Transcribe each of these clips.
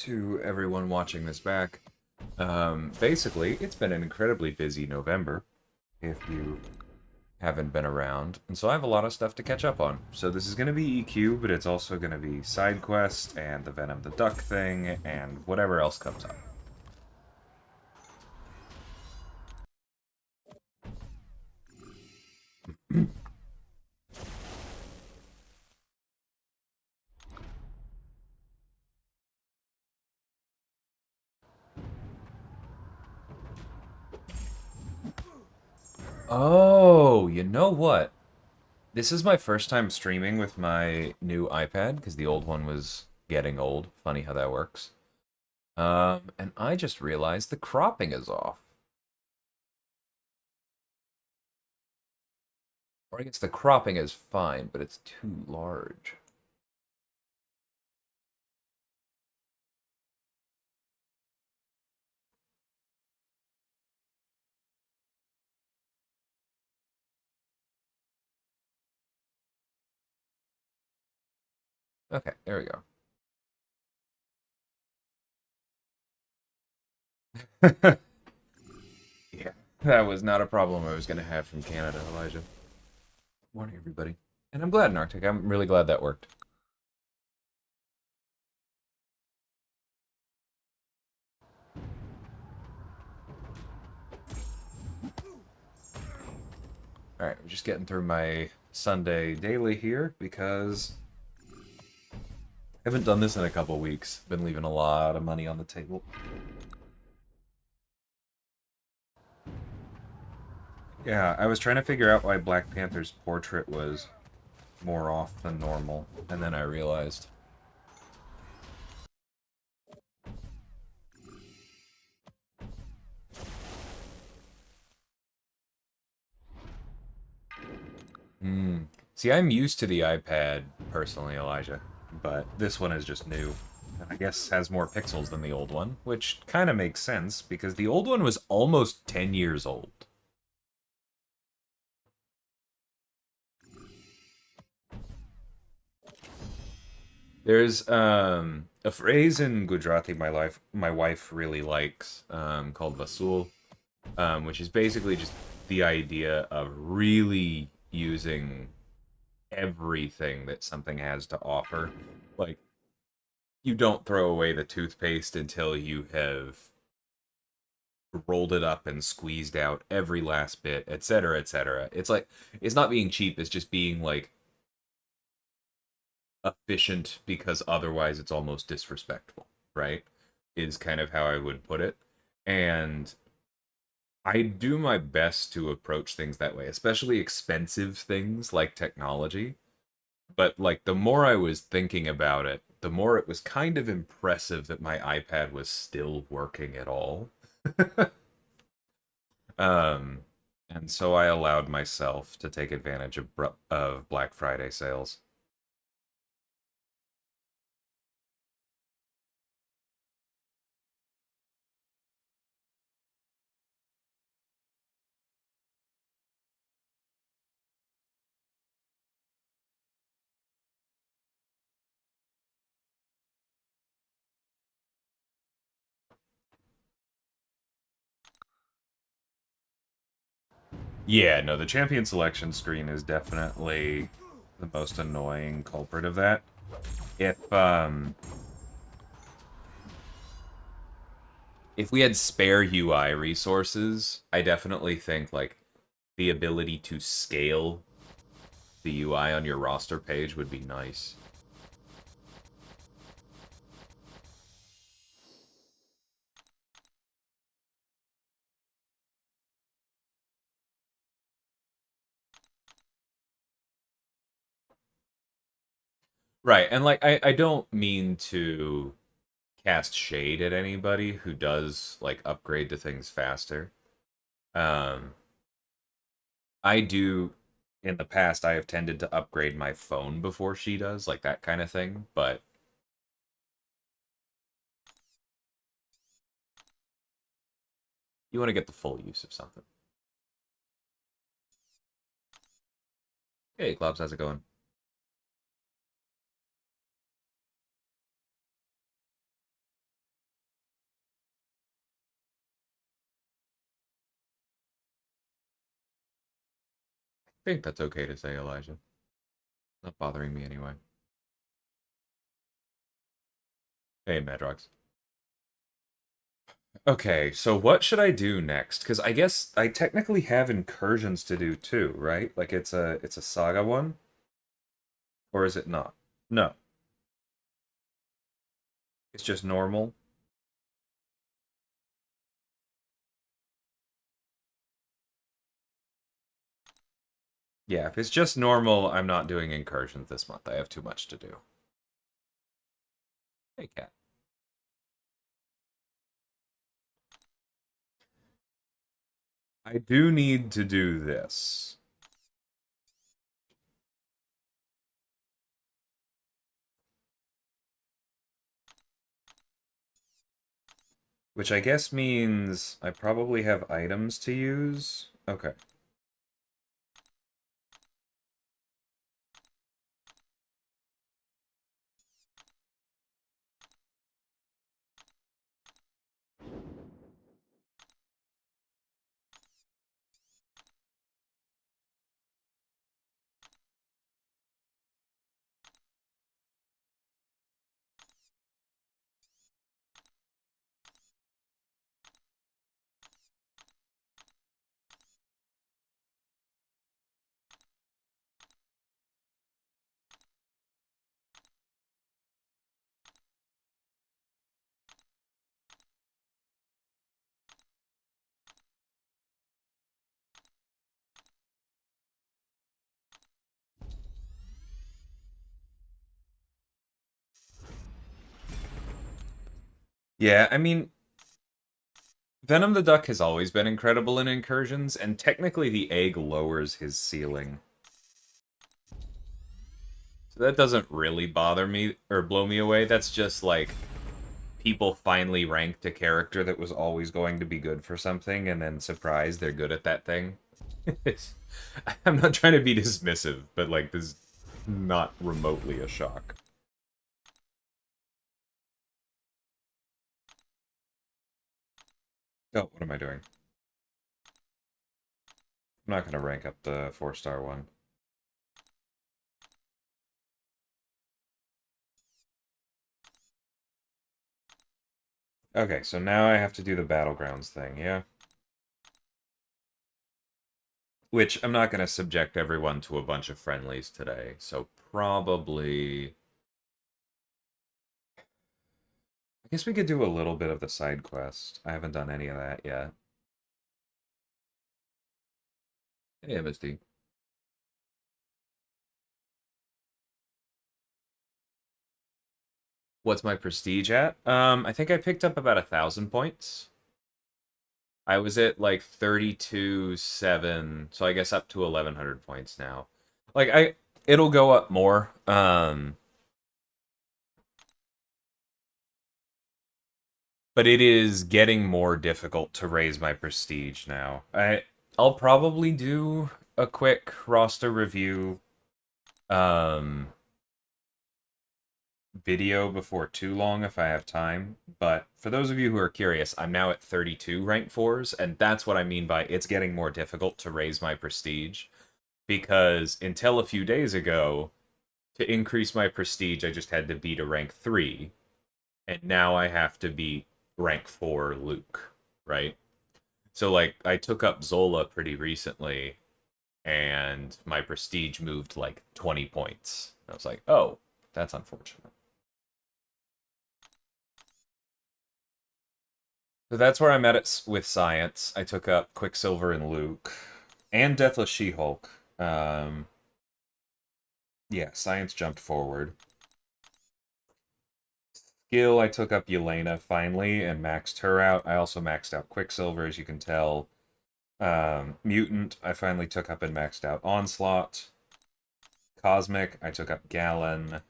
to everyone watching this back. Basically, it's been an incredibly busy November, if you haven't been around, and so I have a lot of stuff to catch up on. So this is going to be EQ, but it's also going to be side quest and the Venom the Duck thing and whatever else comes up. Oh, you know what? This is my first time streaming with my new iPad because the old one was getting old. Funny how that works. And I just realized the cropping is off. Or I guess the cropping is fine, but it's too large. Okay, there we go. Yeah, that was not a problem I was going to have from Canada, Elijah. Morning, everybody. And I'm glad, Arctic. I'm really glad that worked. All right, I'm just getting through my Sunday daily here because I haven't done this in a couple weeks. Been leaving a lot of money on the table. Yeah, I was trying to figure out why Black Panther's portrait was more off than normal, and then I realized. Hmm. See, I'm used to the iPad personally, Elijah, but this one is just new. And I guess has more pixels than the old one, which kind of makes sense because the old one was almost 10 years old. There's a phrase in Gujarati my wife really likes called vasul, which is basically just the idea of really using everything that something has to offer. Like you don't throw away the toothpaste until you have rolled it up and squeezed out every last bit, etc., etc. It's like it's not being cheap, it's just being like efficient because otherwise it's almost disrespectful, right? Is kind of how I would put it. And I do my best to approach things that way, especially expensive things like technology. But like the more I was thinking about it, the more it was kind of impressive that my iPad was still working at all. um, and so I allowed myself to take advantage of Black Friday sales. Yeah, no, the champion selection screen is definitely the most annoying culprit of that. If we had spare UI resources, I definitely think like the ability to scale the UI on your roster page would be nice. Right, and like I don't mean to cast shade at anybody who does like upgrade to things faster. Um I do in the past I have tended to upgrade my phone before she does, like that kind of thing, but you want to get the full use of something. Hey, Clubs, how's it going? I think that's okay to say, Elijah. Not bothering me anyway. Hey, Madrox. Okay, so what should I do next? Because I guess I technically have incursions to do too, right? Like it's a saga one, or is it not? No, it's just normal. Yeah, if it's just normal, I'm not doing incursions this month. I have too much to do. Hey, cat. I do need to do this, which I guess means I probably have items to use. Okay. Yeah, I mean, Venom the Duck has always been incredible in incursions, and technically the egg lowers his ceiling. So that doesn't really bother me or blow me away. That's just like people finally ranked a character that was always going to be good for something, and then surprise, they're good at that thing. I'm not trying to be dismissive, but like this is not remotely a shock. Oh, what am I doing? I'm not going to rank up the 4-star one. Okay, so now I have to do the Battlegrounds thing, yeah? Which I'm not going to subject everyone to a bunch of friendlies today, so probably... I guess we could do a little bit of the side quest. I haven't done any of that yet. Hey, MSD. What's my prestige at? I think I picked up about 1,000 points. I was at like 32.7, so I guess up to 1,100 points now. Like it'll go up more. But it is getting more difficult to raise my prestige now. I'll probably do a quick roster review video before too long if I have time. But for those of you who are curious, I'm now at 32 rank 4s, and that's what I mean by it's getting more difficult to raise my prestige. Because until a few days ago, to increase my prestige, I just had to beat a rank 3, and now I have to beat rank 4 Luke, right? So, like, I took up Zola pretty recently, and my prestige moved like 20 points. I was like, oh, that's unfortunate. So that's where I'm at with science. I took up Quicksilver and Luke, and Deathless She-Hulk. Yeah, science jumped forward. Skill, I took up Yelena finally and maxed her out. I also maxed out Quicksilver, as you can tell. Mutant, I finally took up and maxed out Onslaught. Cosmic, I took up Gallon.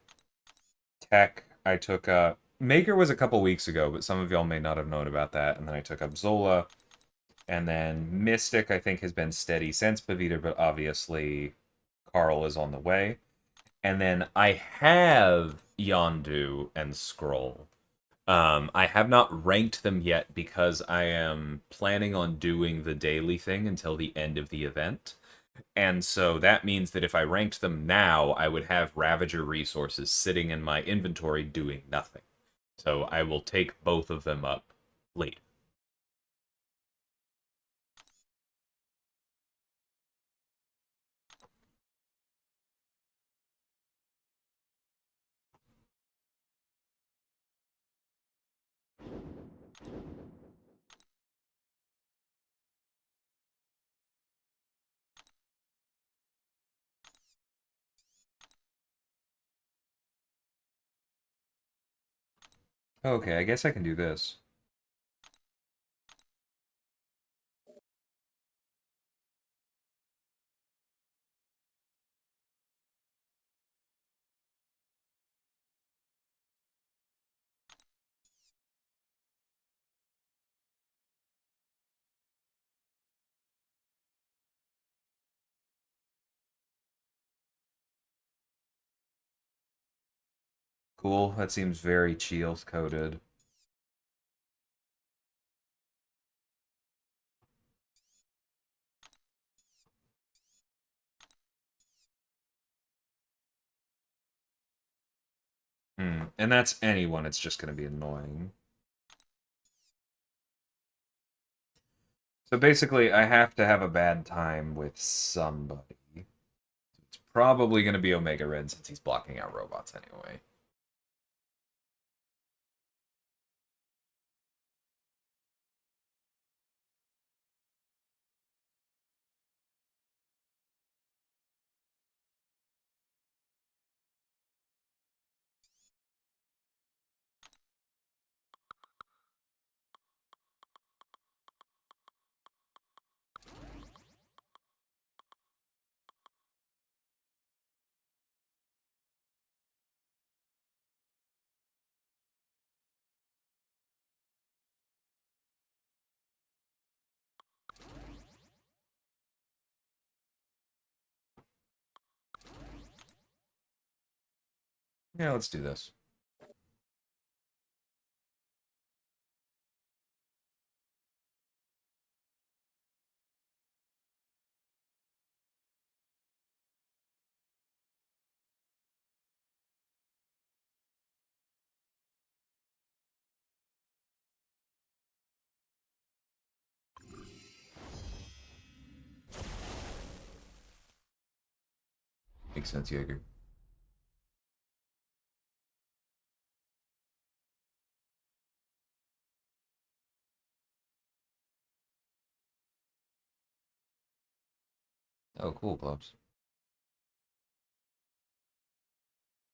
Tech, I took up... Maker was a couple weeks ago, but some of y'all may not have known about that. And then I took up Zola. And then Mystic, I think, has been steady since Pavita, but obviously Carl is on the way. And then I have Yondu and Scroll. I have not ranked them yet because I am planning on doing the daily thing until the end of the event. And so that means that if I ranked them now, I would have Ravager resources sitting in my inventory doing nothing. So I will take both of them up later. Okay, I guess I can do this. Cool, that seems very chill coded. And that's anyone, it's just going to be annoying. So basically, I have to have a bad time with somebody. It's probably going to be Omega Red since he's blocking out robots anyway. Yeah, let's do this. Makes sense, Jaeger. Oh, cool, Plubs.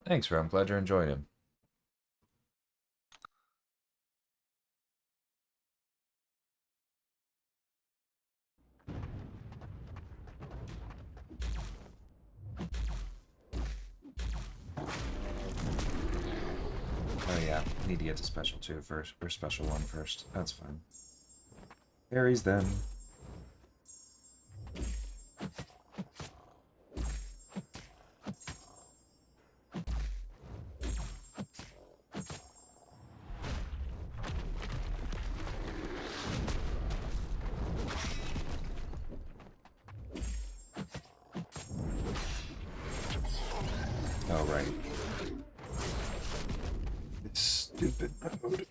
Thanks, bro. I'm glad you're enjoying him. Oh yeah, need to get to special 2 first, or special 1 first. That's fine. Berries then. Oh, right. It's stupid mode.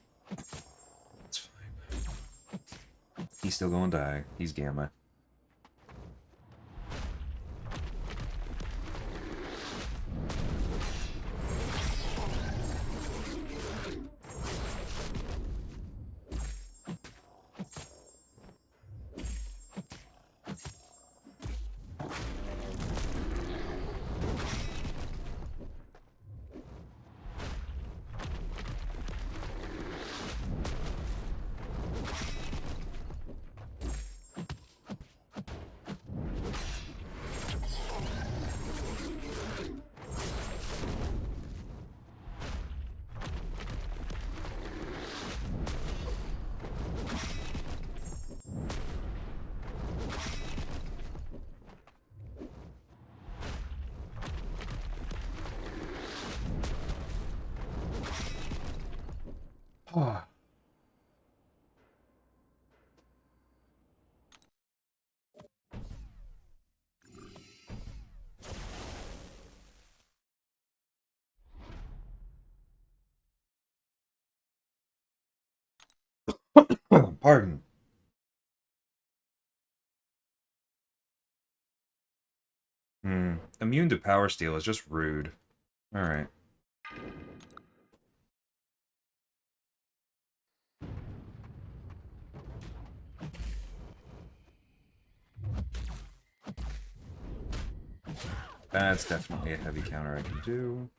It's fine. He's still gonna die. He's Gamma. Pardon. Immune to power steal is just rude. Alright. That's definitely a heavy counter I can do.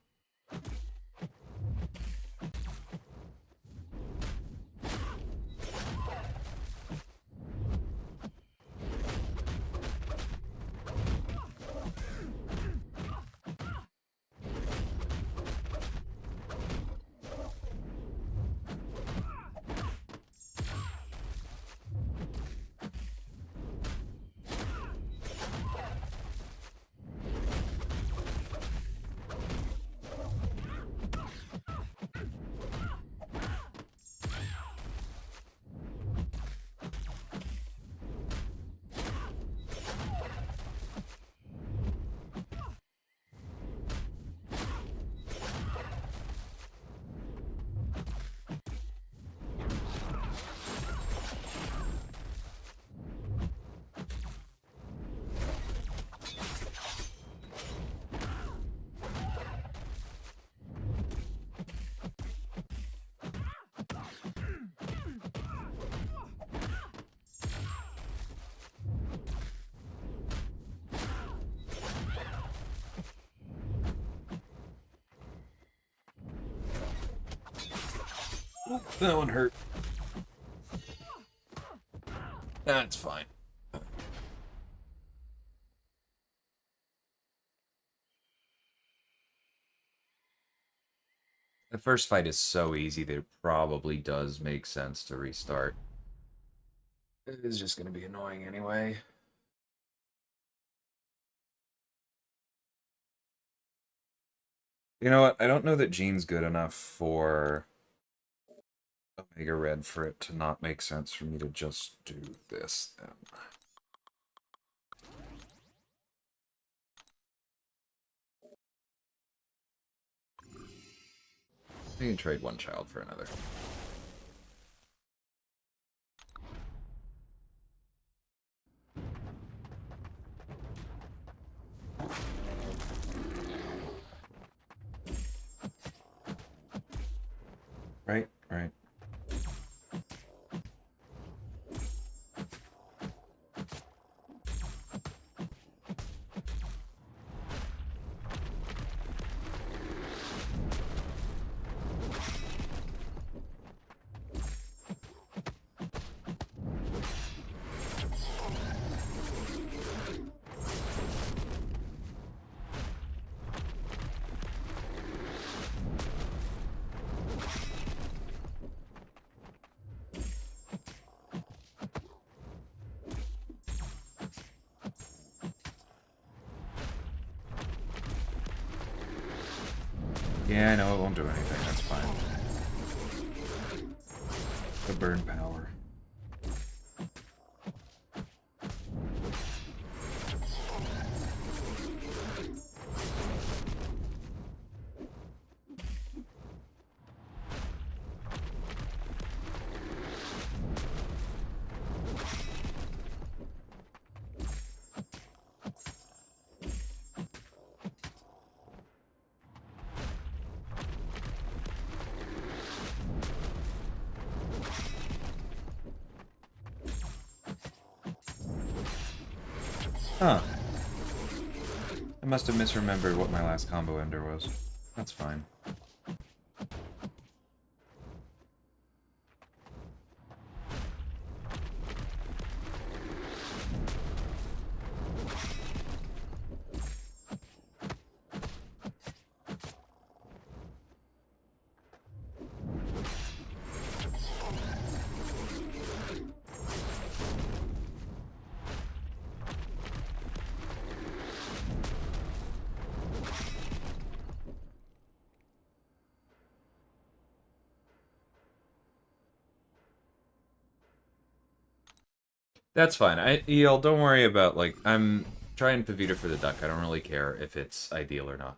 That one hurt. That's fine. The first fight is so easy that it probably does make sense to restart. It is just going to be annoying anyway. You know what? I don't know that Jean's good enough for Omega Red for it to not make sense for me to just do this then. I can trade one child for another. Right, right. Yeah, I know it won't do anything. That's fine. The burn power. Huh. I must have misremembered what my last combo ender was. That's fine. That's fine. Don't worry about, like, I'm trying Pavita for the duck. I don't really care if it's ideal or not.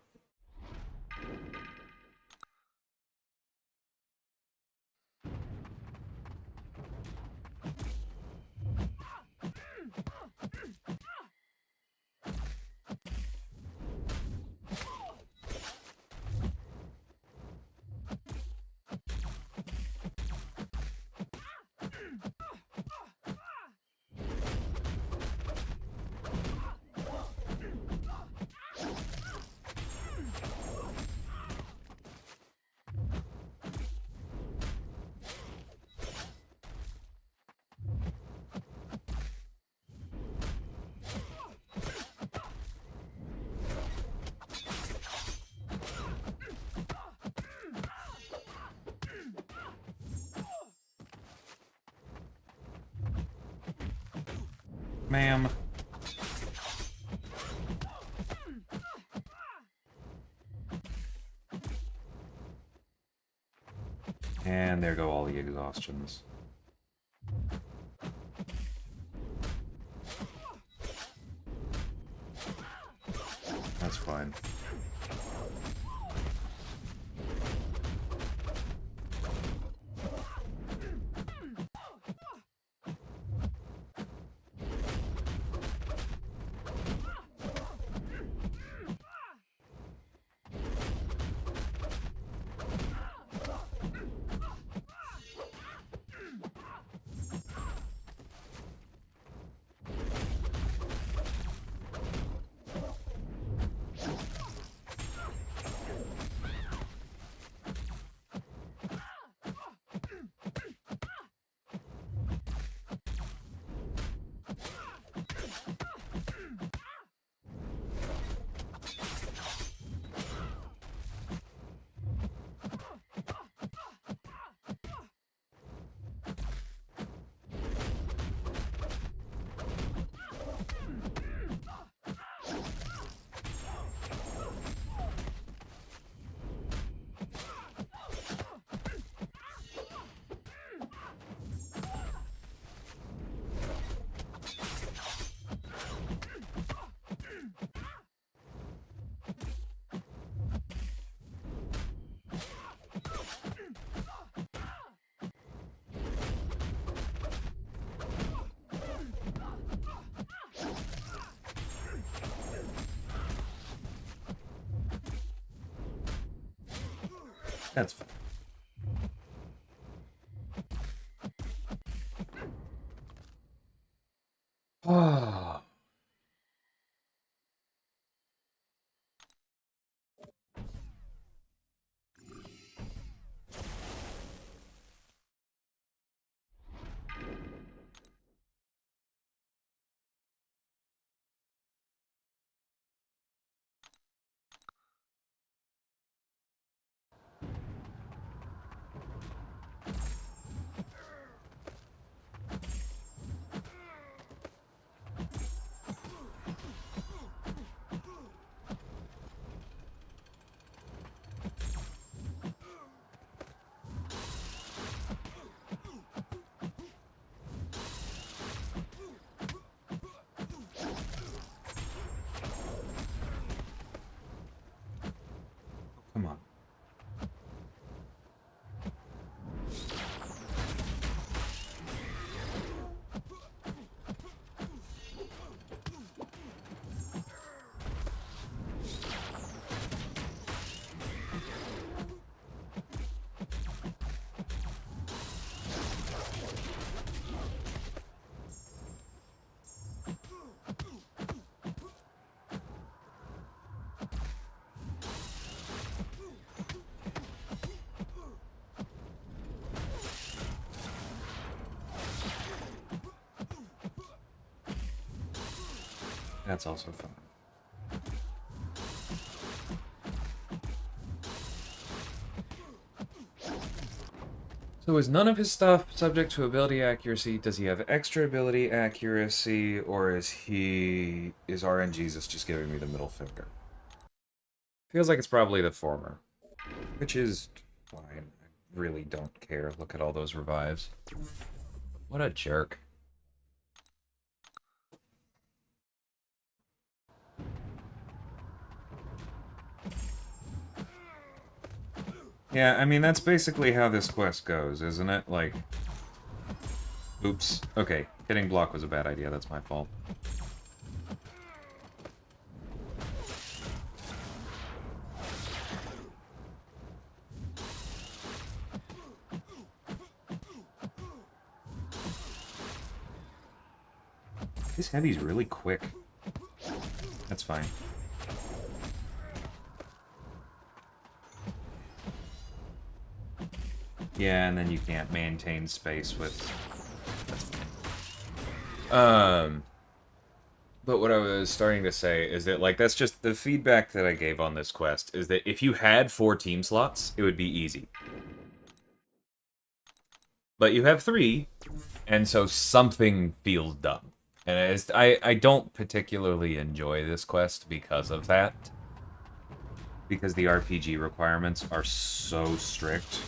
Ma'am. And there go all the exhaustions. That's fine. That's fine. Ah. Come on. That's also fun. So is none of his stuff subject to ability accuracy? Does he have extra ability accuracy? Or is RNGesus just giving me the middle finger? Feels like it's probably the former. Which is fine. I really don't care. Look at all those revives. What a jerk. Yeah, I mean, that's basically how this quest goes, isn't it? Like... Oops. Okay, hitting block was a bad idea, that's my fault. This heavy's really quick. That's fine. Yeah, and then you can't maintain space with... That's fine. But what I was starting to say is that, like, that's just the feedback that I gave on this quest, is that if you had 4 team slots, it would be easy. But you have 3, and so something feels dumb. And I don't particularly enjoy this quest because of that. Because the RPG requirements are so strict.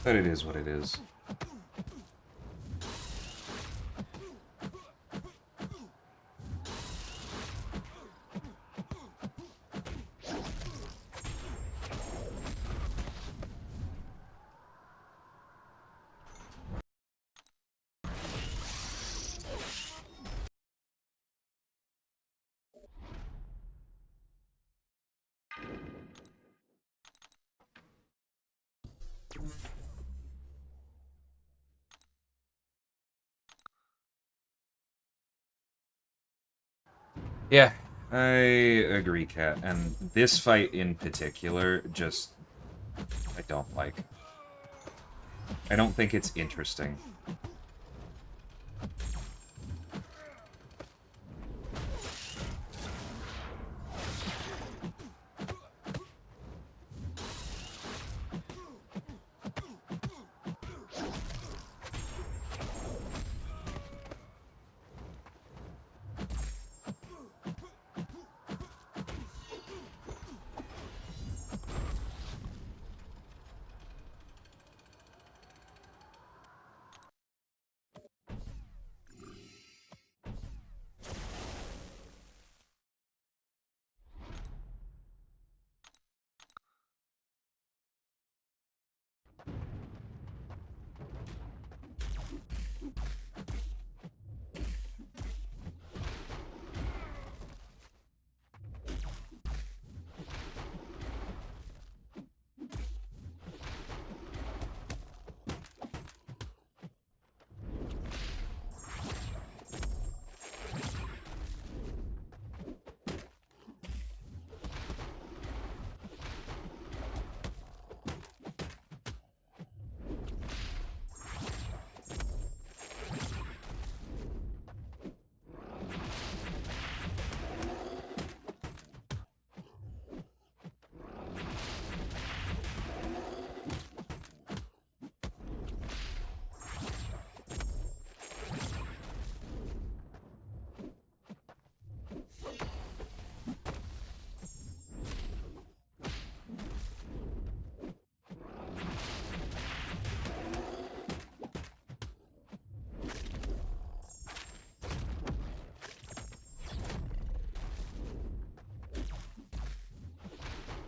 But it is what it is. Yeah, I agree, Kat. And this fight in particular, just I don't like. I don't think it's interesting.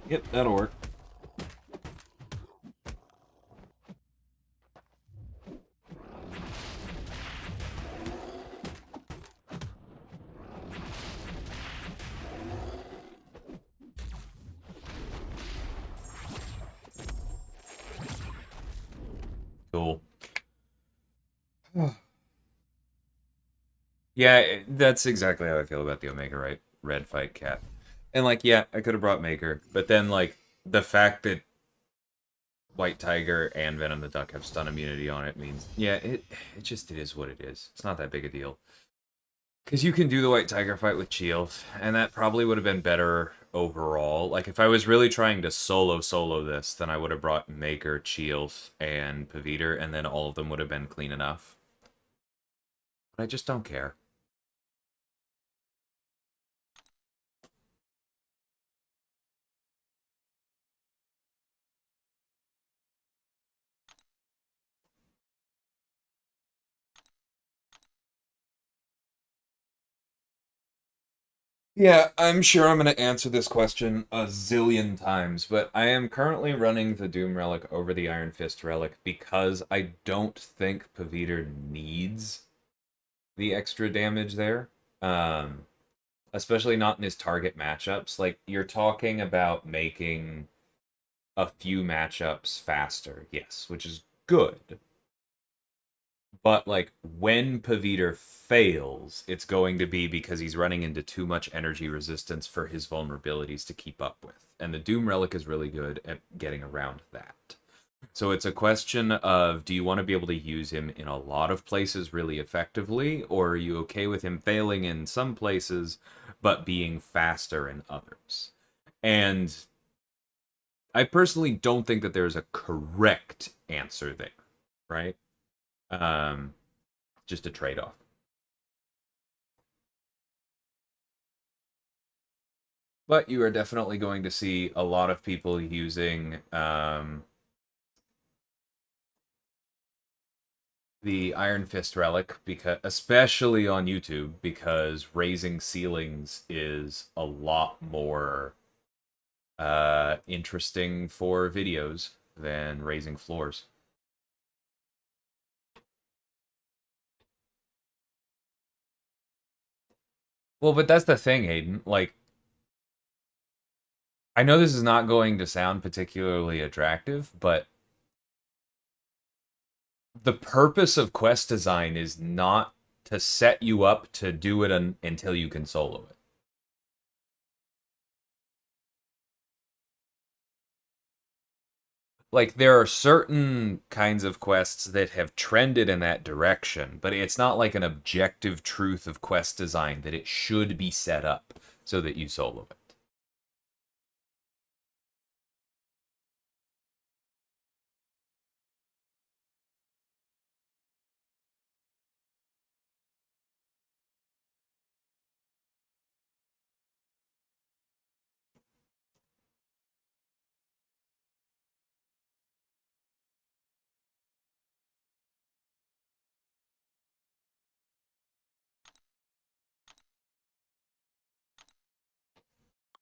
Yep, that'll work. Cool. Yeah, that's exactly how I feel about the Omega Red fight, Cat. And like, yeah, I could have brought Maker, but then like the fact that White Tiger and Venom the Duck have stun immunity on it means, yeah, it is what it is. It's not that big a deal. Because you can do the White Tiger fight with Chielf, and that probably would have been better overall. Like, if I was really trying to solo this, then I would have brought Maker, Chielf, and Paviter, and then all of them would have been clean enough. But I just don't care. Yeah, I'm sure I'm going to answer this question a zillion times, but I am currently running the Doom Relic over the Iron Fist Relic because I don't think Paviter needs the extra damage there. Um, Especially not in his target matchups. Like, you're talking about making a few matchups faster, yes, which is good. But like when Paviter fails, it's going to be because he's running into too much energy resistance for his vulnerabilities to keep up with. And the Doom Relic is really good at getting around that. So it's a question of, do you want to be able to use him in a lot of places really effectively, or are you okay with him failing in some places, but being faster in others. And I personally don't think that there's a correct answer there, right? Um, just a trade-off. But you are definitely going to see a lot of people using the Iron Fist relic, because especially on YouTube, because raising ceilings is a lot more interesting for videos than raising floors. Well, but that's the thing, Hayden. Like, I know this is not going to sound particularly attractive, but the purpose of quest design is not to set you up to do it until you can solo it. Like, there are certain kinds of quests that have trended in that direction, but it's not like an objective truth of quest design that it should be set up so that you solo it.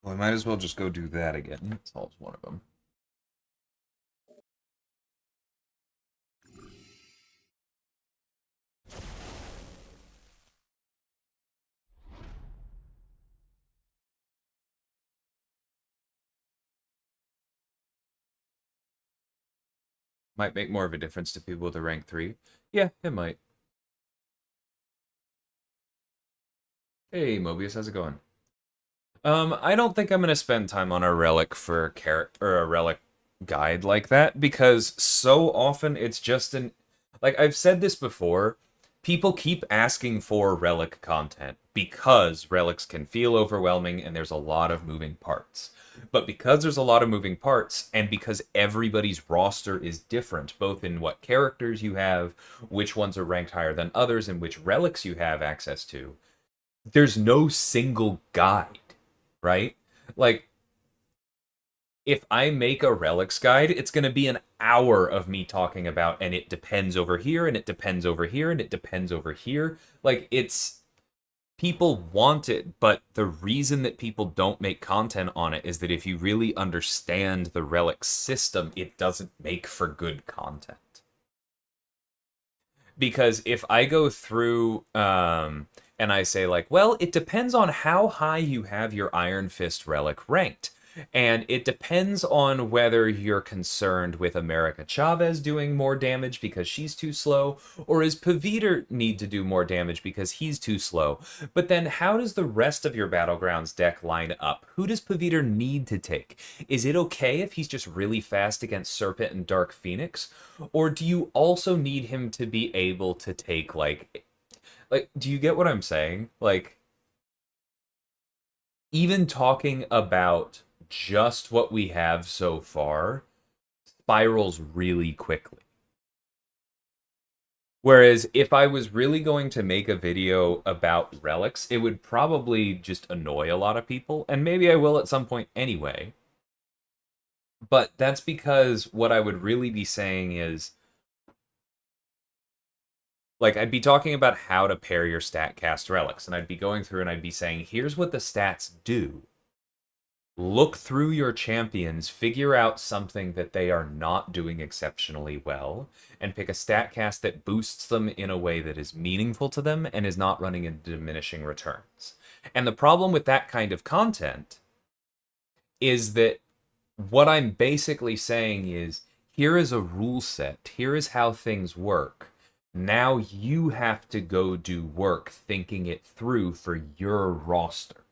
Well, I might as well just go do that again. Solves one of them. Might make more of a difference to people with a rank 3. Yeah, it might. Hey, Mobius, how's it going? I don't think I'm gonna spend time on a relic for character or a relic guide like that because so often it's just an like I've said this before, people keep asking for relic content because relics can feel overwhelming and there's a lot of moving parts. But because there's a lot of moving parts and because everybody's roster is different, both in what characters you have, which ones are ranked higher than others, and which relics you have access to, there's no single guide, right? Like, if I make a relics guide, it's going to be an hour of me talking about, and it depends over here, and it depends over here, and it depends over here. Like, it's people want it, but the reason that people don't make content on it is that if you really understand the relics system, it doesn't make for good content. Because if I go through and I say like, well, it depends on how high you have your Iron Fist relic ranked. And it depends on whether you're concerned with America Chavez doing more damage because she's too slow, or is Paviter need to do more damage because he's too slow. But then how does the rest of your Battlegrounds deck line up? Who does Paviter need to take? Is it okay if he's just really fast against Serpent and Dark Phoenix? Or do you also need him to be able to take like do you get what I'm saying? Like, even talking about just what we have so far spirals really quickly. Whereas if I was really going to make a video about relics, it would probably just annoy a lot of people, and maybe I will at some point anyway. But that's because what I would really be saying is, like, I'd be talking about how to pair your StatCast relics, and I'd be going through and I'd be saying, here's what the stats do. Look through your champions, figure out something that they are not doing exceptionally well, and pick a StatCast that boosts them in a way that is meaningful to them and is not running into diminishing returns. And the problem with that kind of content is that what I'm basically saying is, here is a rule set, here is how things work. Now you have to go do work thinking it through for your roster.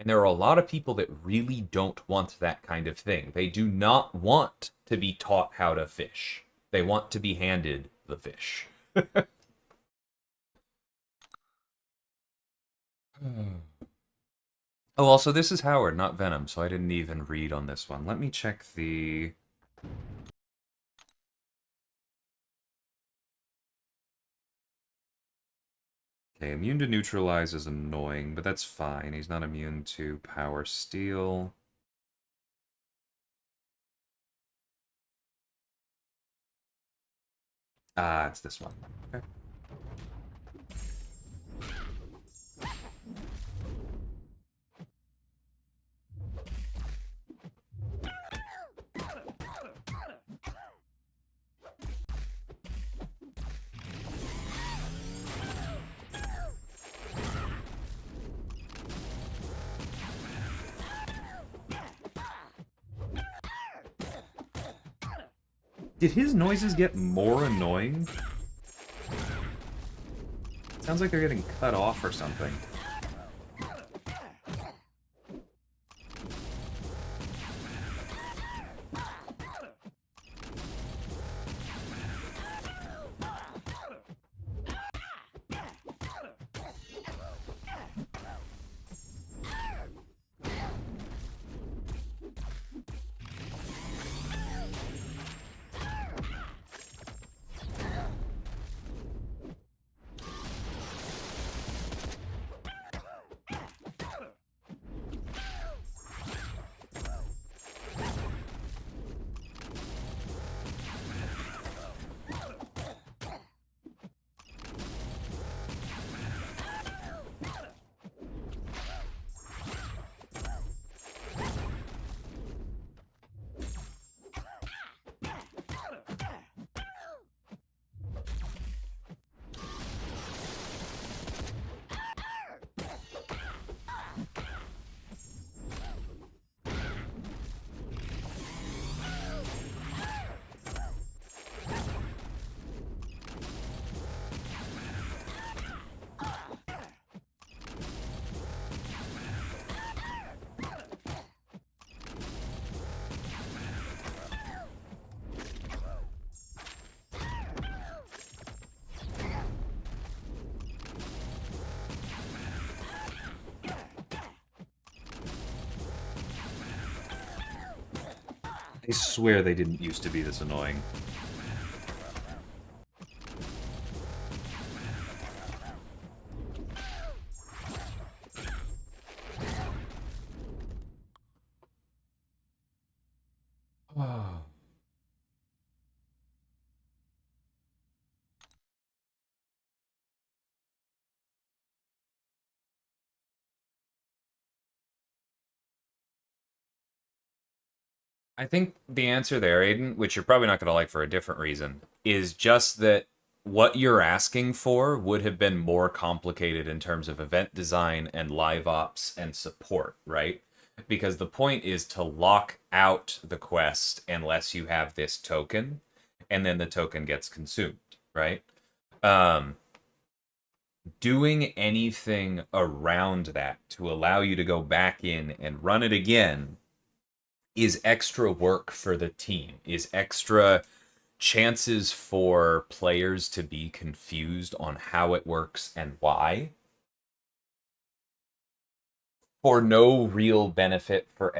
And there are a lot of people that really don't want that kind of thing. They do not want to be taught how to fish. They want to be handed the fish. Oh, also, this is Howard, not Venom, so I didn't even read on this one. Let me check the... Okay, immune to neutralize is annoying, but that's fine. He's not immune to power steel. Ah, it's this one. Okay. Did his noises get more annoying? Sounds like they're getting cut off or something. I swear they didn't used to be this annoying. I think the answer there, Aiden, which you're probably not going to like for a different reason, is just that what you're asking for would have been more complicated in terms of event design and live ops and support, right? Because the point is to lock out the quest unless you have this token, and then the token gets consumed, right? Um, Doing anything around that to allow you to go back in and run it again is extra work for the team, is extra chances for players to be confused on how it works and why, for no real benefit for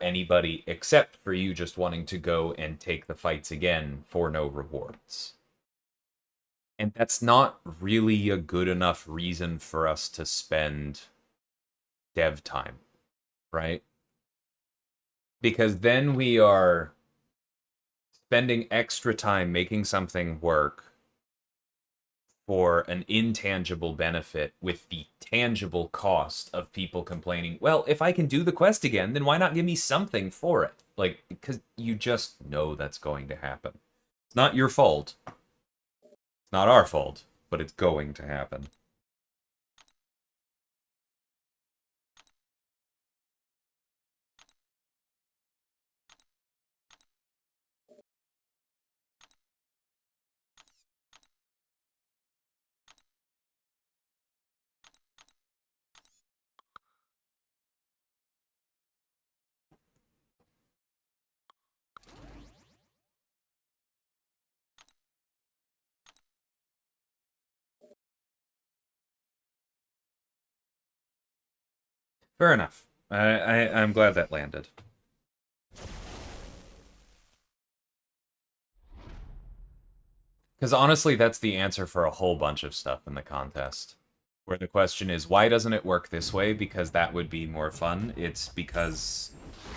anybody except for you just wanting to go and take the fights again for no rewards. And that's not really a good enough reason for us to spend dev time, right? Because then we are spending extra time making something work for an intangible benefit with the tangible cost of people complaining, well, if I can do the quest again, then why not give me something for it? Like, because you just know that's going to happen. It's not your fault. It's not our fault, but it's going to happen. Fair enough. I'm glad that landed. Because honestly, that's the answer for a whole bunch of stuff in the contest. Where the question is, why doesn't it work this way? Because that would be more fun. It's because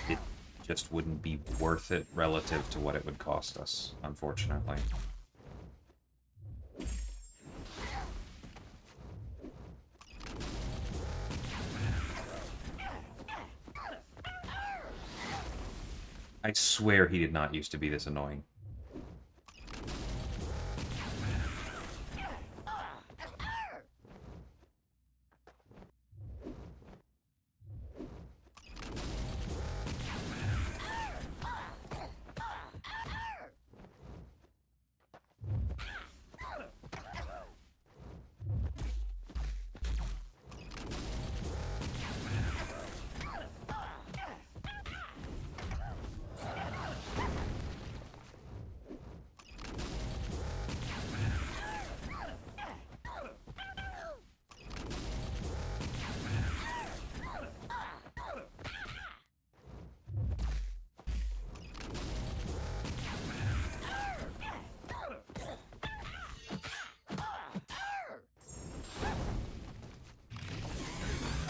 it just wouldn't be worth it relative to what it would cost us, unfortunately. I swear he did not used to be this annoying.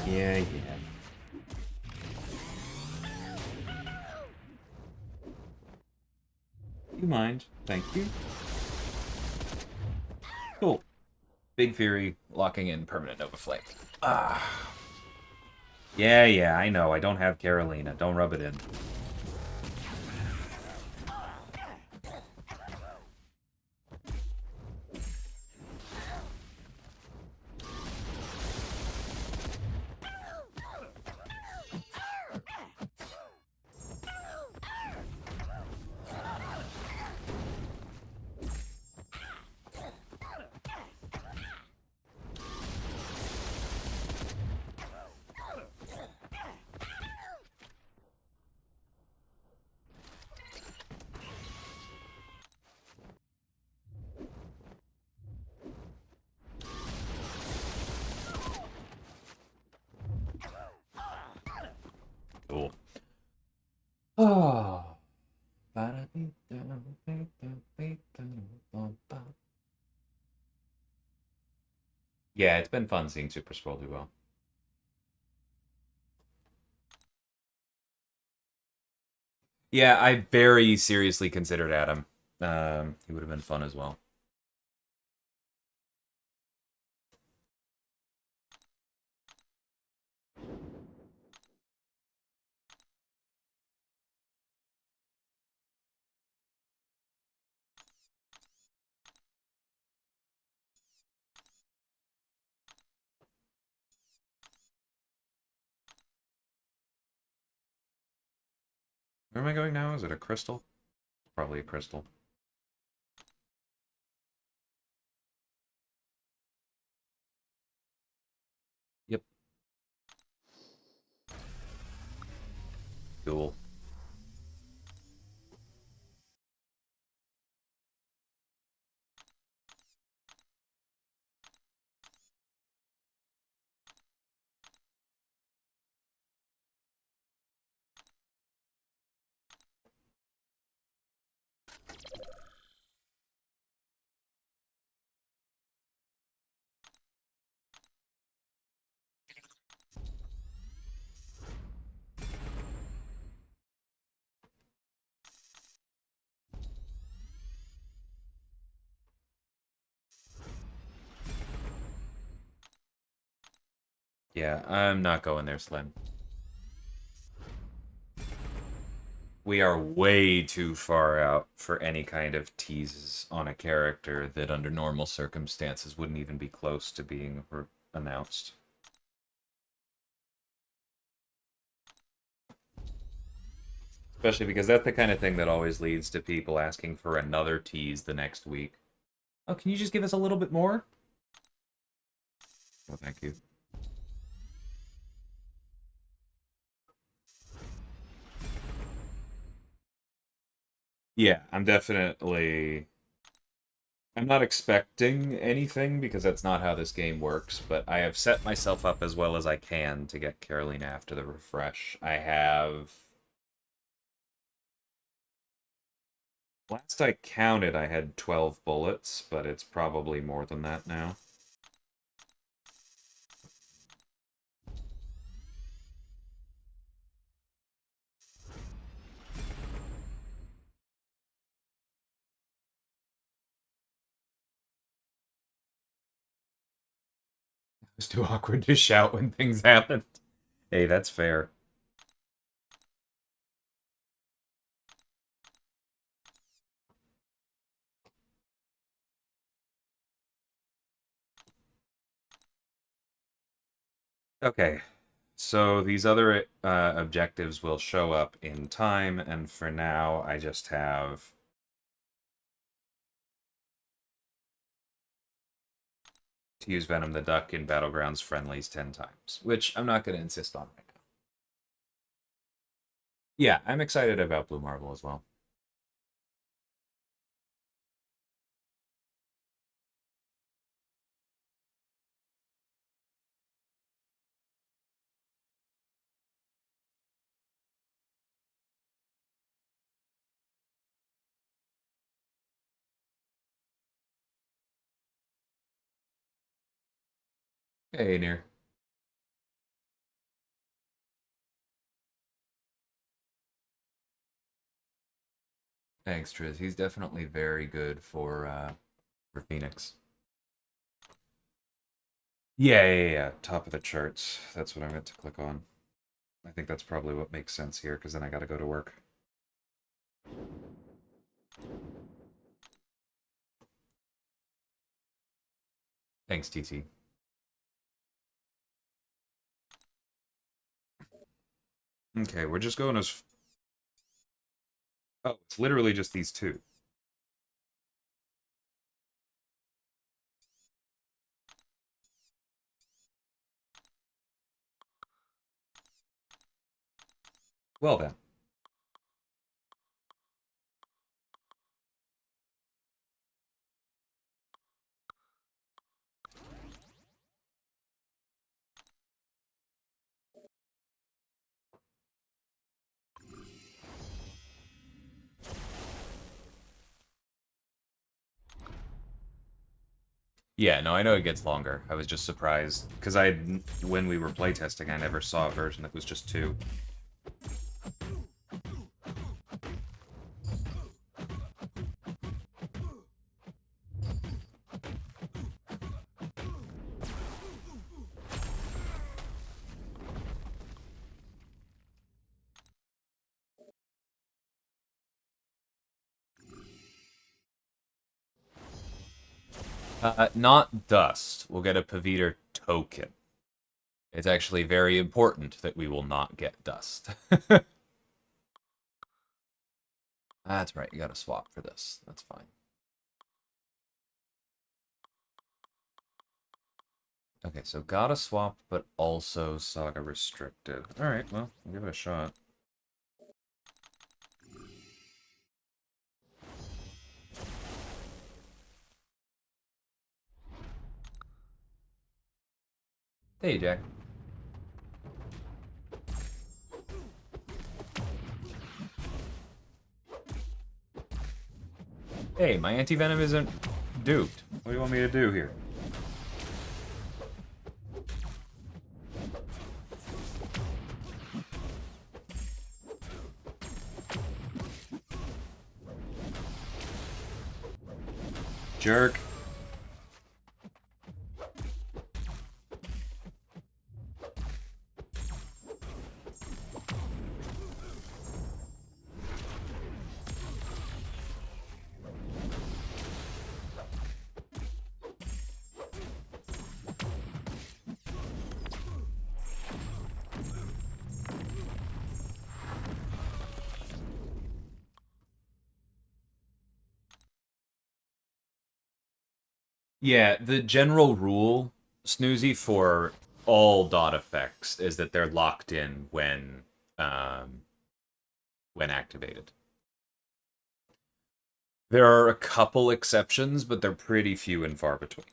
Yeah, yeah. You mind? Thank you. Cool. Big Fury, locking in permanent Nova Flame. Ah. Yeah, yeah, I know. I don't have Carolina. Don't rub it in. Cool. Oh. Yeah, it's been fun seeing Super Scroll do well. Yeah, I very seriously considered Adam. He would have been fun as well. Where am I going now? Is it a crystal? Probably a crystal. Yep. Cool. Yeah, I'm not going there, Slim. We are way too far out for any kind of teases on a character that under normal circumstances wouldn't even be close to being announced. Especially because that's the kind of thing that always leads to people asking for another tease the next week. Oh, can you just give us a little bit more? Well, thank you. Yeah, I'm not expecting anything because that's not how this game works, but I have set myself up as well as I can to get Carolina after the refresh. I have... Last I counted, I had 12 bullets, but it's probably more than that now. It's too awkward to shout when things happen. Hey, that's fair. Okay, so these other objectives will show up in time, and for now, I just have to use Venom the Duck in Battlegrounds friendlies 10 times, which I'm not going to insist on right now. Yeah, I'm excited about Blue Marble as well. Hey, Near. Thanks, Triz. He's definitely very good for Phoenix. Yeah. Top of the charts. That's what I meant to click on. I think that's probably what makes sense here, because then I gotta go to work. Thanks, TT. Okay, we're just going as... Oh, it's literally just these two. Well then. Yeah, no, I know it gets longer. I was just surprised, because when we were playtesting, I never saw a version that was just two. Not dust. We'll get a Paviter token. It's actually very important that we will not get dust. That's right, you gotta swap for this. That's fine. Okay, so gotta swap, but also Saga restricted. Alright, well, I'll give it a shot. Hey, Jack. Hey, my anti-venom isn't duped. What do you want me to do here? Jerk. Yeah, the general rule, Snoozy, for all dot effects is that they're locked in when activated. There are a couple exceptions, but they're pretty few and far between.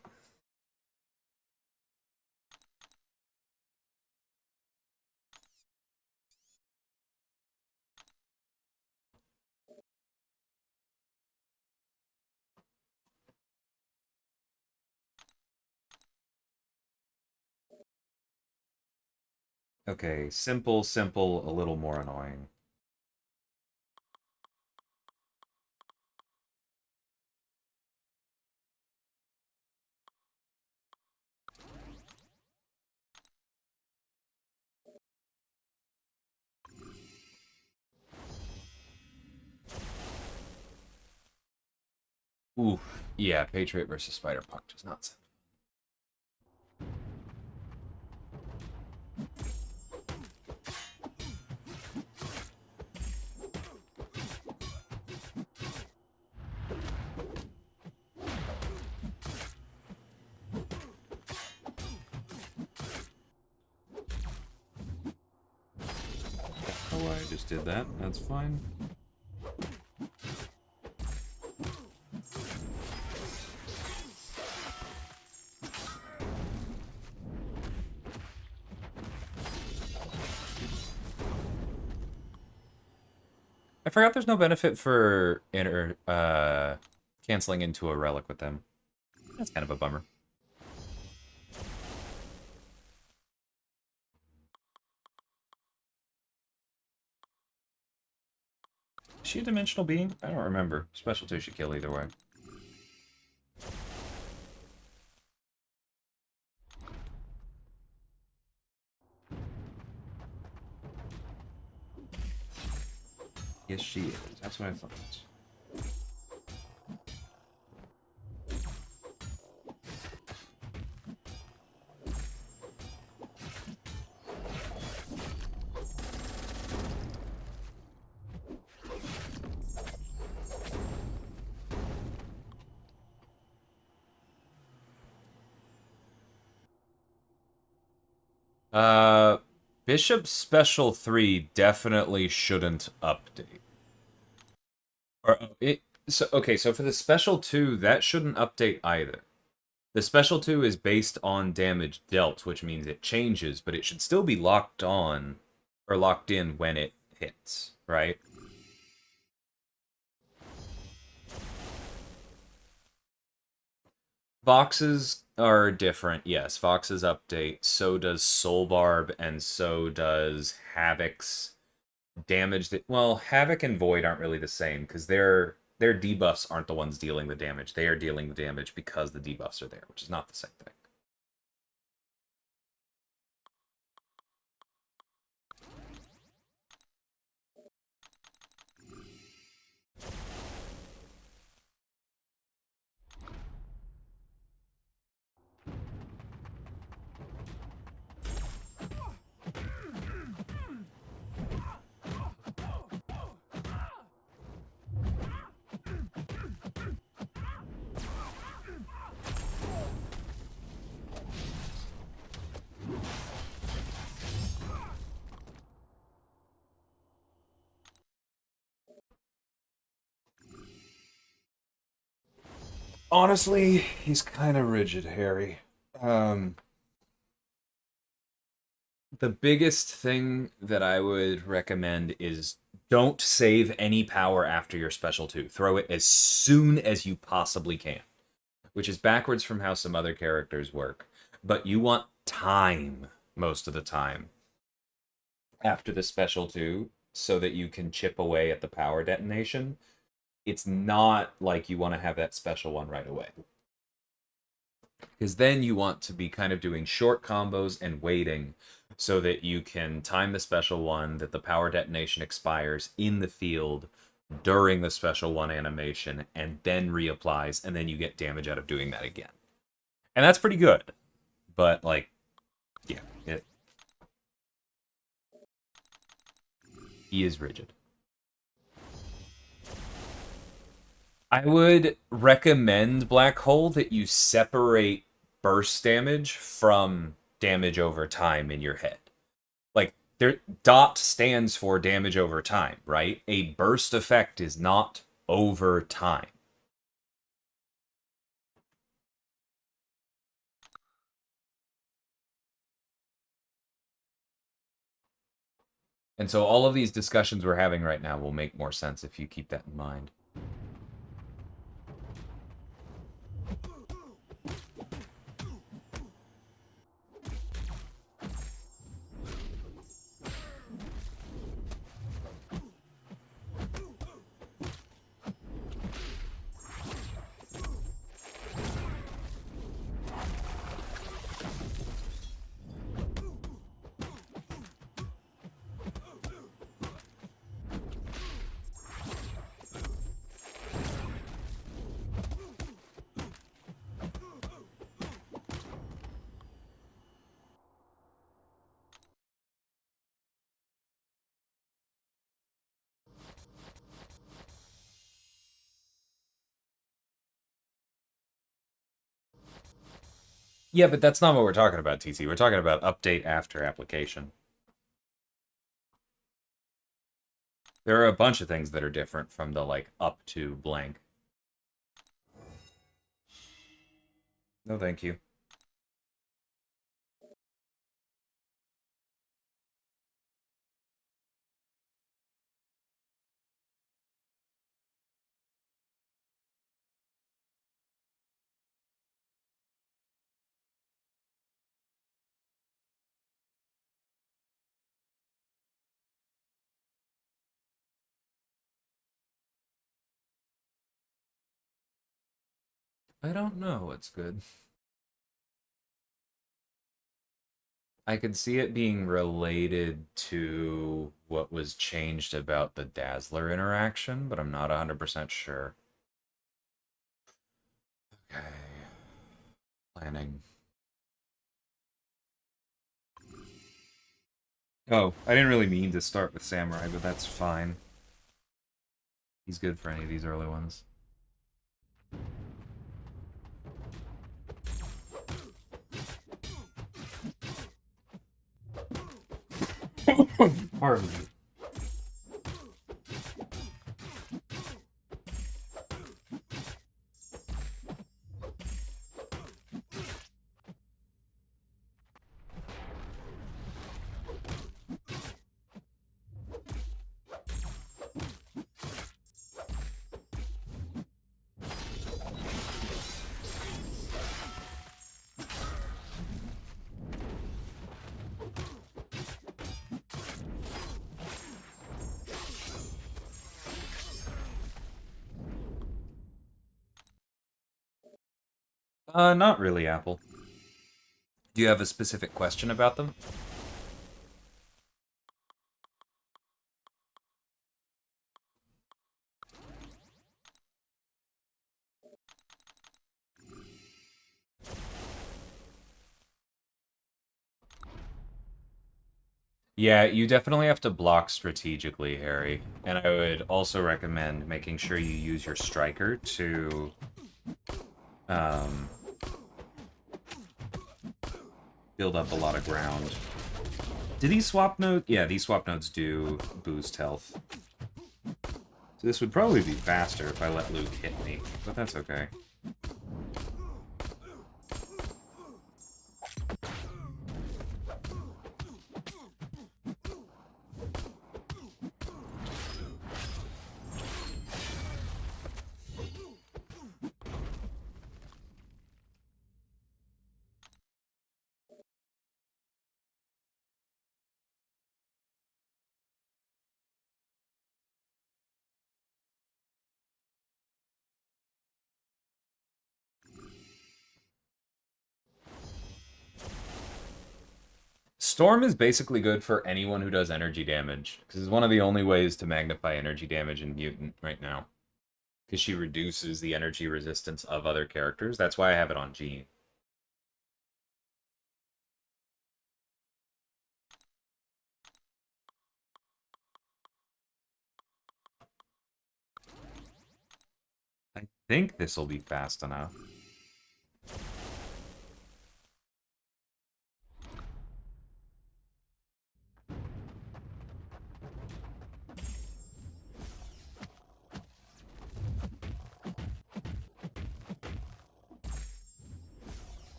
Okay, simple, simple, a little more annoying. Oof. Yeah, Patriot versus Spider-Punk does not sound. Oh, I just did that. That's fine. I forgot there's no benefit for canceling into a relic with them. That's kind of a bummer. Is she a dimensional being? I don't remember. Special 2 should kill either way. Yes, she is. That's what I thought. Uh, Bishop Special 3 definitely shouldn't update. Or so for the Special 2, that shouldn't update either. The Special 2 is based on damage dealt, which means it changes, but it should still be locked on or locked in when it hits, right? Voxes are different, yes. Voxes update, so does Soul Barb, and so does Havoc's damage. Well, Havoc and Void aren't really the same, because their debuffs aren't the ones dealing the damage. They are dealing the damage because the debuffs are there, which is not the same thing. Honestly, he's kind of rigid, Harry. Um, the biggest thing that I would recommend is don't save any power after your special 2. Throw it as soon as you possibly can, which is backwards from how some other characters work. But you want time most of the time after the special 2 so that you can chip away at the power detonation. It's not like you want to have that special one right away. Because then you want to be kind of doing short combos and waiting so that you can time the special one that the power detonation expires in the field during the special one animation and then reapplies, and then you get damage out of doing that again. And that's pretty good. But, like, yeah, he is rigid. I would recommend Black Hole that you separate burst damage from damage over time in your head. Like, there, dot stands for damage over time, right? A burst effect is not over time. And so all of these discussions we're having right now will make more sense if you keep that in mind. Yeah, but that's not what we're talking about, TC. We're talking about update after application. There are a bunch of things that are different from the, like, up to blank. No, thank you. I don't know what's good. I could see it being related to what was changed about the Dazzler interaction, but I'm not 100% sure. Okay. Planning. Oh, I didn't really mean to start with Samurai, but that's fine. He's good for any of these early ones. Pardon me. Not really, Apple. Do you have a specific question about them? Yeah, you definitely have to block strategically, Harry. And I would also recommend making sure you use your striker to um, build up a lot of ground. Do these swap nodes? Yeah, these swap nodes do boost health. So this would probably be faster if I let Luke hit me, but that's okay. Storm is basically good for anyone who does energy damage, because it's one of the only ways to magnify energy damage in Mutant right now. Because she reduces the energy resistance of other characters. That's why I have it on Jean. I think this will be fast enough.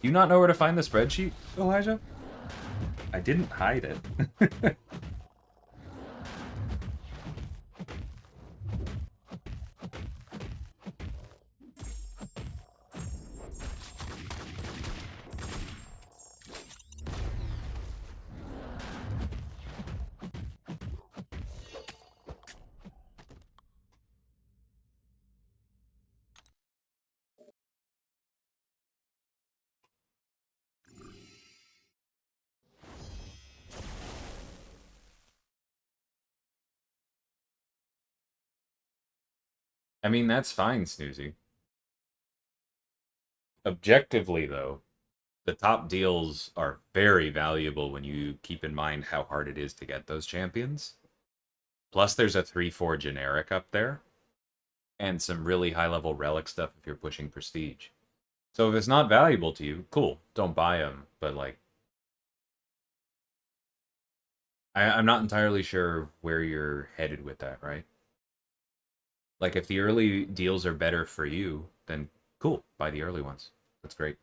Do you not know where to find the spreadsheet, Elijah? I didn't hide it. I mean, that's fine, Snoozy. Objectively, though, the top deals are very valuable when you keep in mind how hard it is to get those champions. Plus, there's a 3-4 generic up there, and some really high-level relic stuff if you're pushing prestige. So if it's not valuable to you, cool, don't buy them. But, like, I'm not entirely sure where you're headed with that, right? Like, if the early deals are better for you, then cool, buy the early ones. That's great.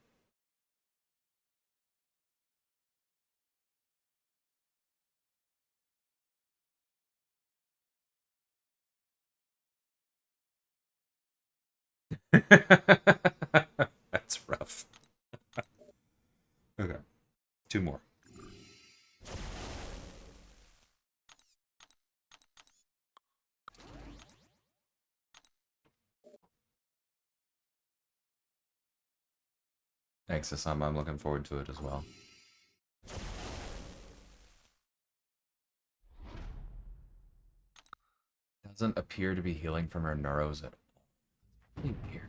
That's rough. Okay, two more. Thanks, Asama. I'm looking forward to it as well. Doesn't appear to be healing from her neuros at all. Really weird.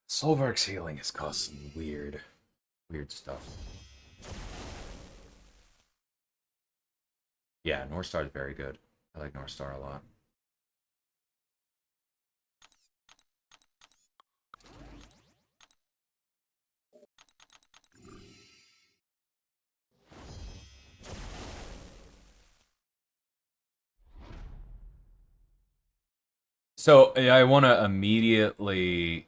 Solvark's healing has caused some weird stuff. Yeah, Northstar is very good. I like Northstar a lot. So I want to immediately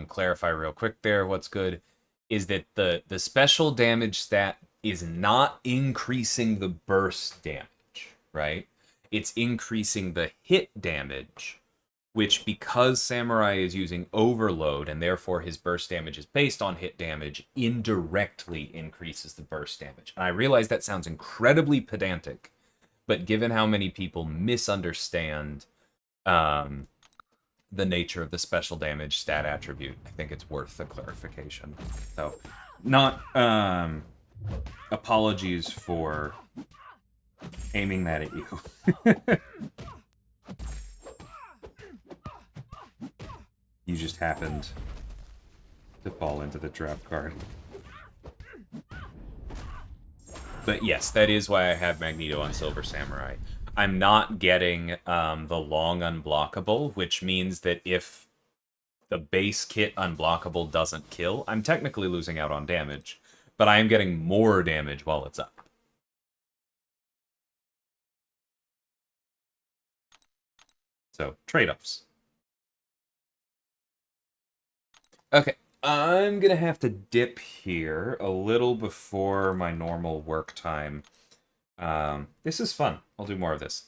clarify real quick there. What's good is that the special damage stat is not increasing the burst damage, right? It's increasing the hit damage, which, because Samurai is using overload and therefore his burst damage is based on hit damage, indirectly increases the burst damage. And I realize that sounds incredibly pedantic, but given how many people misunderstand um, the nature of the special damage stat attribute, I think it's worth the clarification. So, not apologies for aiming that at you. You just happened to fall into the trap card. But yes, that is why I have Magneto on Silver Samurai. I'm not getting the long unblockable, which means that if the base kit unblockable doesn't kill, I'm technically losing out on damage, but I am getting more damage while it's up. So, trade-offs. Okay, I'm gonna have to dip here a little before my normal work time. This is fun. I'll do more of this.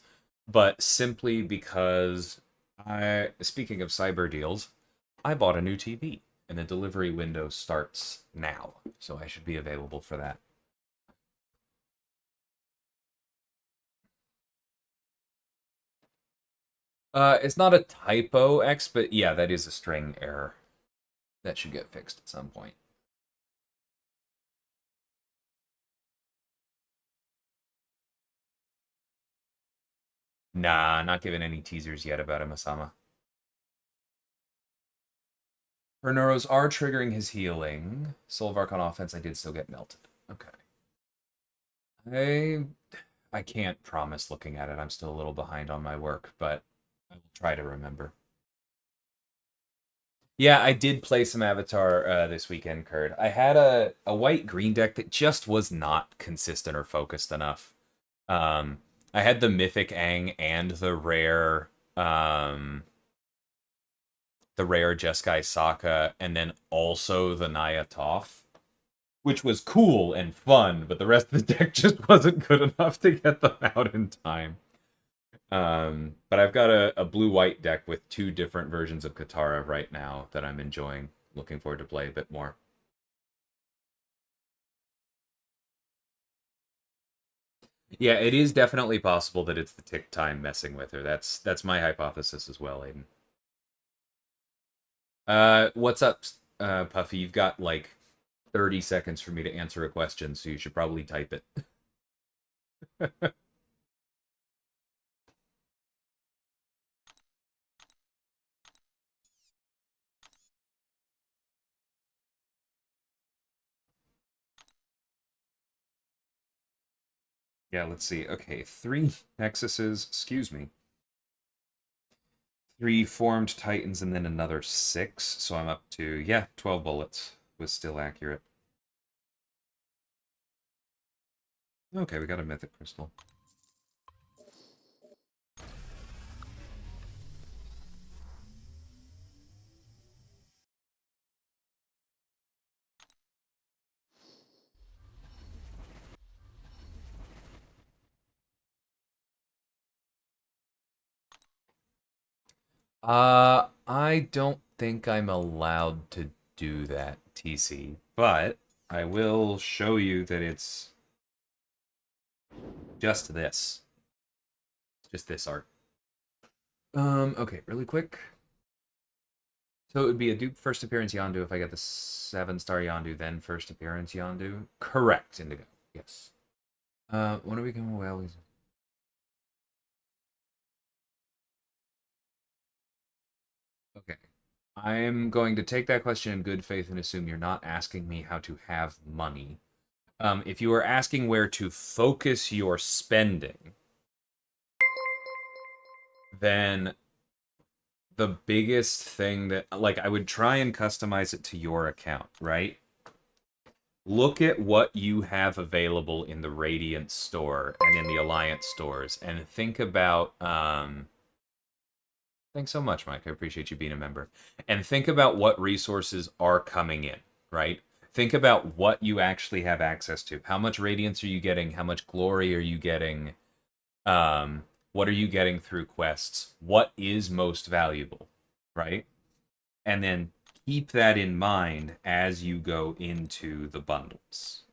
But simply because speaking of cyber deals, I bought a new TV and the delivery window starts now. So I should be available for that. It's not a typo X, but yeah, that is a string error. That should get fixed at some point. Nah, not giving any teasers yet about Masama. Her neuros are triggering his healing. Solvark on offense, I did still get melted. Okay. I can't promise looking at it. I'm still a little behind on my work, but I will try to remember. Yeah, I did play some Avatar this weekend, Kurt. I had a white-green deck that just was not consistent or focused enough. I had the Mythic Aang and the rare Jeskai Sokka, and then also the Naya Toph, which was cool and fun, but the rest of the deck just wasn't good enough to get them out in time. But I've got a blue-white deck with two different versions of Katara right now that I'm enjoying. Looking forward to play a bit more. Yeah, it is definitely possible that it's the tick time messing with her. That's my hypothesis as well, Aiden. What's up, Puffy? You've got like 30 seconds for me to answer a question, so you should probably type it. Yeah, let's see. Okay, 3 nexuses, excuse me. 3 formed titans and then another 6, so I'm up to, yeah, 12 bullets was still accurate. Okay, we got a mythic crystal. I don't think I'm allowed to do that, TC, but I will show you that it's just this. Just this art. Okay, really quick. So it would be a dupe first appearance Yondu if I get the 7-star Yondu, then first appearance Yondu. Correct, Indigo. Yes. When are we going? Well, okay. I'm going to take that question in good faith and assume you're not asking me how to have money. If you are asking where to focus your spending, then the biggest thing that, like, I would try and customize it to your account, right? Look at what you have available in the Radiant store and in the Alliance stores, and think about, thanks so much, Mike. I appreciate you being a member. And think about what resources are coming in, right? Think about what you actually have access to. How much radiance are you getting? How much glory are you getting? What are you getting through quests? What is most valuable, right? And then keep that in mind as you go into the bundles.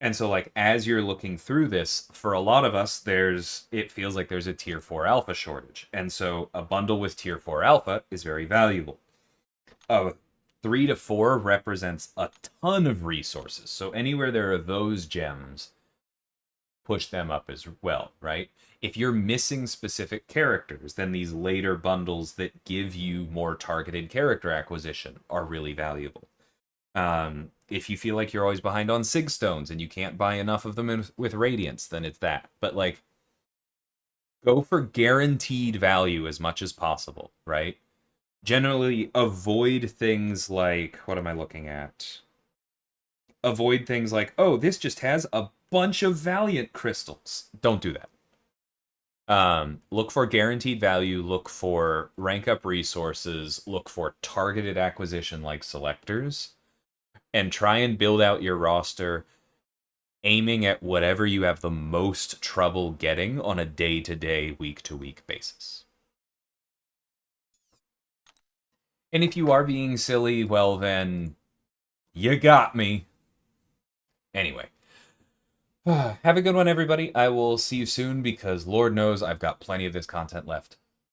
And so, like, as you're looking through this, for a lot of us, it feels like there's a tier 4 alpha shortage. And so a bundle with tier 4 alpha is very valuable. 3 to 4 represents a ton of resources. So anywhere there are those gems, push them up as well, right? If you're missing specific characters, then these later bundles that give you more targeted character acquisition are really valuable. If you feel like you're always behind on Sig Stones and you can't buy enough of them with Radiance, then it's that. But like, go for guaranteed value as much as possible, right? Generally, avoid things like, what am I looking at? Avoid things like, oh, this just has a bunch of Valiant crystals. Don't do that. Look for guaranteed value, look for rank up resources, look for targeted acquisition like selectors, and try and build out your roster aiming at whatever you have the most trouble getting on a day-to-day, week-to-week basis. And if you are being silly, well then, you got me. Anyway, have a good one, everybody. I will see you soon because Lord knows I've got plenty of this content left.